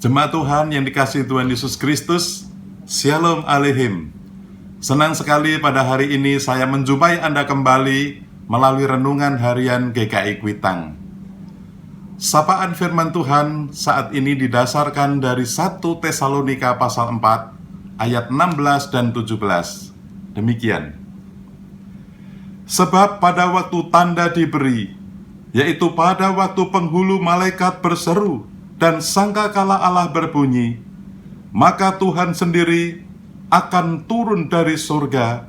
Jemaat Tuhan yang dikasihi Tuhan Yesus Kristus, Shalom Aleichem. Senang sekali pada hari ini saya menjumpai Anda kembali melalui renungan harian GKI Kuitang. Sapaan firman Tuhan saat ini didasarkan dari 1 Tesalonika pasal 4 ayat 16 dan 17. Demikian. Sebab pada waktu tanda diberi, yaitu pada waktu penghulu malaikat berseru dan sangkakala Allah berbunyi, maka Tuhan sendiri akan turun dari surga,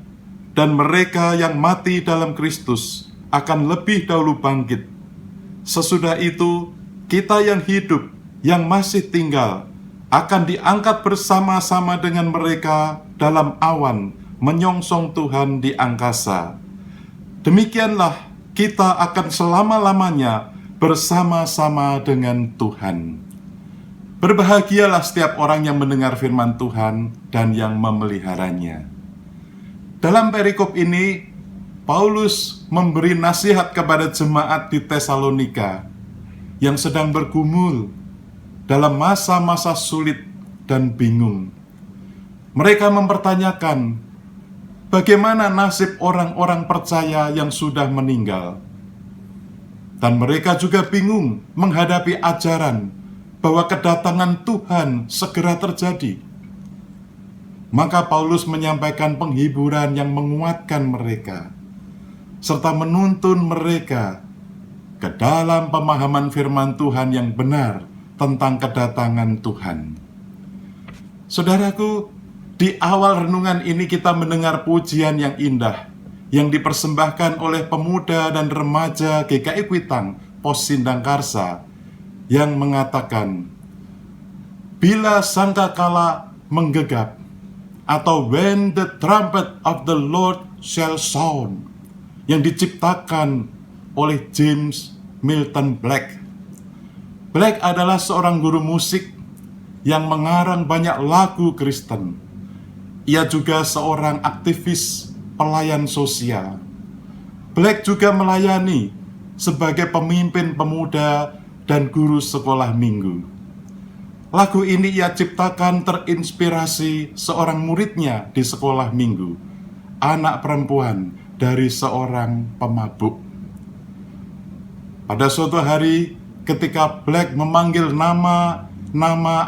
dan mereka yang mati dalam Kristus akan lebih dahulu bangkit. Sesudah itu, kita yang hidup, yang masih tinggal, akan diangkat bersama-sama dengan mereka dalam awan, menyongsong Tuhan di angkasa. Demikianlah kita akan selama-lamanya bersama-sama dengan Tuhan. Berbahagialah setiap orang yang mendengar firman Tuhan dan yang memeliharanya. Dalam perikop ini, Paulus memberi nasihat kepada jemaat di Tesalonika yang sedang bergumul dalam masa-masa sulit dan bingung. Mereka mempertanyakan, bagaimana nasib orang-orang percaya yang sudah meninggal? Dan mereka juga bingung menghadapi ajaran bahwa kedatangan Tuhan segera terjadi. Maka Paulus menyampaikan penghiburan yang menguatkan mereka, serta menuntun mereka ke dalam pemahaman firman Tuhan yang benar tentang kedatangan Tuhan. Saudaraku, di awal renungan ini kita mendengar pujian yang indah yang dipersembahkan oleh pemuda dan remaja GKI Kuitang, Pos Sindangkarsa, yang mengatakan, bila sangkakala menggegap, atau when the trumpet of the Lord shall sound, yang diciptakan oleh James Milton Black. Black adalah seorang guru musik yang mengarang banyak lagu Kristen. Ia juga seorang aktivis pelayan sosial. Black juga melayani sebagai pemimpin pemuda dan guru sekolah minggu. Lagu ini ia ciptakan terinspirasi seorang muridnya di sekolah minggu, anak perempuan dari seorang pemabuk. Pada suatu hari ketika Black memanggil nama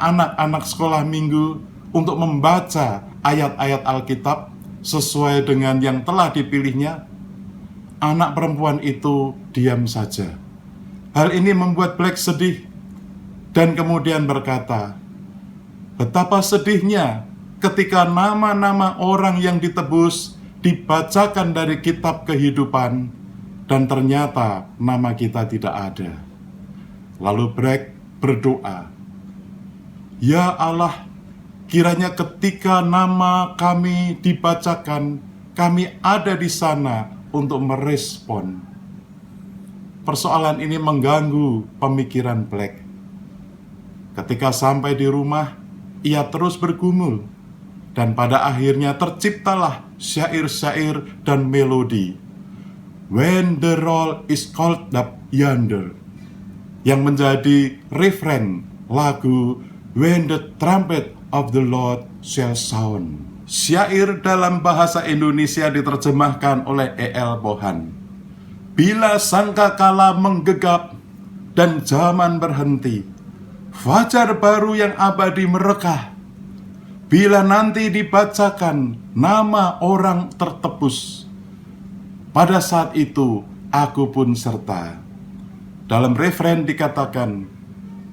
anak-anak sekolah minggu untuk membaca ayat-ayat Alkitab sesuai dengan yang telah dipilihnya, anak perempuan itu diam saja. Hal ini membuat Black sedih dan kemudian berkata, betapa sedihnya ketika nama-nama orang yang ditebus dibacakan dari kitab kehidupan dan ternyata nama kita tidak ada. Lalu Black berdoa, ya Allah, kiranya ketika nama kami dibacakan, kami ada di sana untuk merespon. Persoalan ini mengganggu pemikiran Black. Ketika sampai di rumah, ia terus bergumul, dan pada akhirnya terciptalah syair-syair dan melodi When the roll is called up yonder, yang menjadi refren lagu When the trumpet of the Lord shall sound. Syair dalam bahasa Indonesia diterjemahkan oleh E.L. Bohan. Bila sangkakala menggegap dan zaman berhenti, fajar baru yang abadi merekah. Bila nanti dibacakan nama orang tertebus, pada saat itu aku pun serta. Dalam refren dikatakan,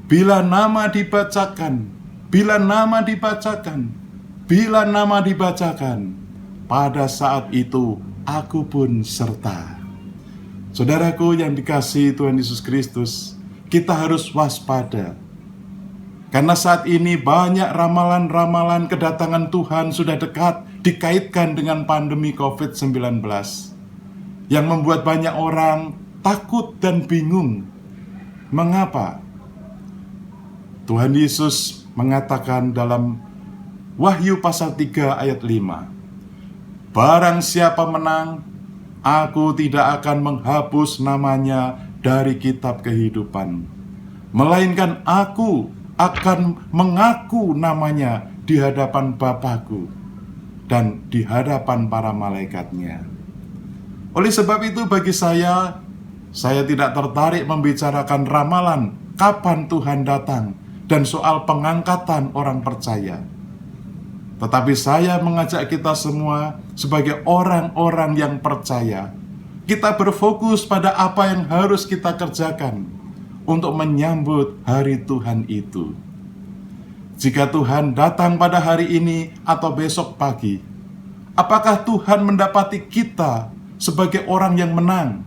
bila nama dibacakan, bila nama dibacakan, bila nama dibacakan, pada saat itu aku pun serta. Saudaraku yang dikasihi Tuhan Yesus Kristus, kita harus waspada. Karena saat ini banyak ramalan-ramalan kedatangan Tuhan sudah dekat dikaitkan dengan pandemi COVID-19 yang membuat banyak orang takut dan bingung. Mengapa? Tuhan Yesus mengatakan dalam Wahyu pasal 3 ayat 5, barang siapa menang, aku tidak akan menghapus namanya dari kitab kehidupan, melainkan aku akan mengaku namanya di hadapan Bapa-Ku dan di hadapan para malaikatnya. Oleh sebab itu bagi saya tidak tertarik membicarakan ramalan kapan Tuhan datang dan soal pengangkatan orang percaya. Tetapi saya mengajak kita semua sebagai orang-orang yang percaya, kita berfokus pada apa yang harus kita kerjakan untuk menyambut hari Tuhan itu. Jika Tuhan datang pada hari ini atau besok pagi, apakah Tuhan mendapati kita sebagai orang yang menang?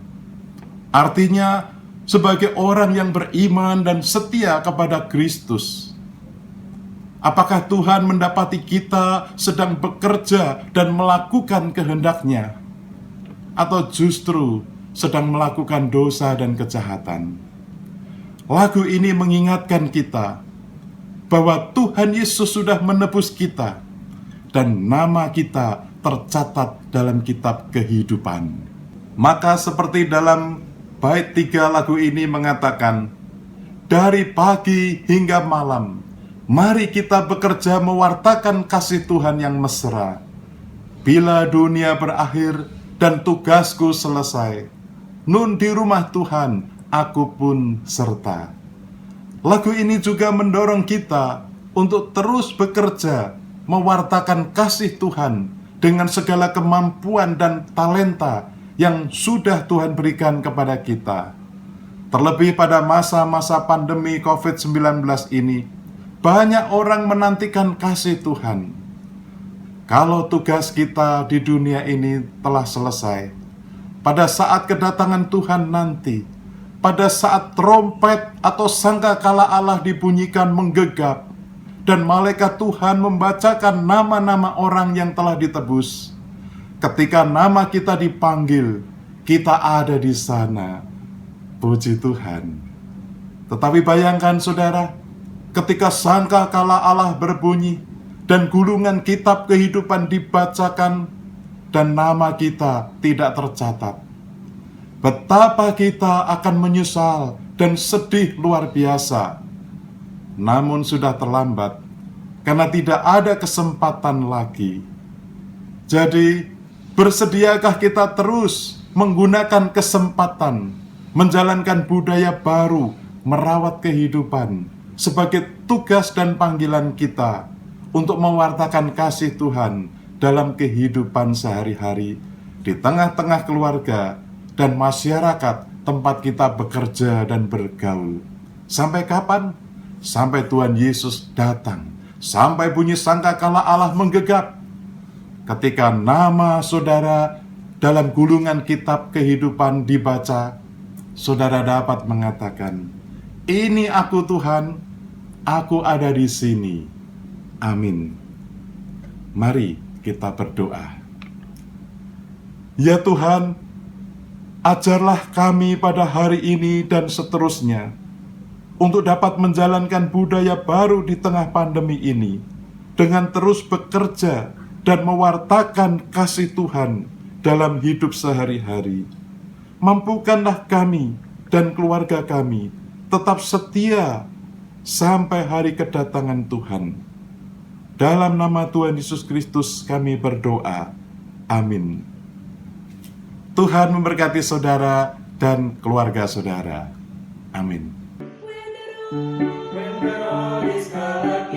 Artinya, sebagai orang yang beriman dan setia kepada Kristus. Apakah Tuhan mendapati kita sedang bekerja dan melakukan kehendak-Nya, atau justru sedang melakukan dosa dan kejahatan? Lagu ini mengingatkan kita bahwa Tuhan Yesus sudah menebus kita dan nama kita tercatat dalam kitab kehidupan. Maka seperti dalam bait 3 lagu ini mengatakan, dari pagi hingga malam, mari kita bekerja mewartakan kasih Tuhan yang mesra. Bila dunia berakhir dan tugasku selesai, nun di rumah Tuhan aku pun serta. Lagu ini juga mendorong kita untuk terus bekerja mewartakan kasih Tuhan dengan segala kemampuan dan talenta yang sudah Tuhan berikan kepada kita. Terlebih pada masa-masa pandemi COVID-19 ini, banyak orang menantikan kasih Tuhan. Kalau tugas kita di dunia ini telah selesai, pada saat kedatangan Tuhan nanti, pada saat trompet atau sangkakala Allah dibunyikan menggegap, dan malaikat Tuhan membacakan nama-nama orang yang telah ditebus, ketika nama kita dipanggil, kita ada di sana. Puji Tuhan. Tetapi bayangkan saudara, ketika sangkakala Allah berbunyi dan gulungan kitab kehidupan dibacakan dan nama kita tidak tercatat, betapa kita akan menyesal dan sedih luar biasa. namun sudah terlambat karena tidak ada kesempatan lagi. Jadi, bersediakah kita terus menggunakan kesempatan, menjalankan budaya baru, merawat kehidupan sebagai tugas dan panggilan kita untuk mewartakan kasih Tuhan dalam kehidupan sehari-hari di tengah-tengah keluarga dan masyarakat tempat kita bekerja dan bergaul. Sampai kapan? Sampai Tuhan Yesus datang, sampai bunyi sangkakala Allah menggegap. Ketika nama saudara dalam gulungan kitab kehidupan dibaca, saudara dapat mengatakan, "Ini aku Tuhan, aku ada di sini." Amin. Mari kita berdoa. Ya Tuhan, ajarlah kami pada hari ini dan seterusnya untuk dapat menjalankan budaya baru di tengah pandemi ini dengan terus bekerja dan mewartakan kasih Tuhan dalam hidup sehari-hari. Mampukanlah kami dan keluarga kami tetap setia sampai hari kedatangan Tuhan. Dalam nama Tuhan Yesus Kristus kami berdoa. Amin. Tuhan memberkati saudara dan keluarga saudara. Amin. When the road is dark,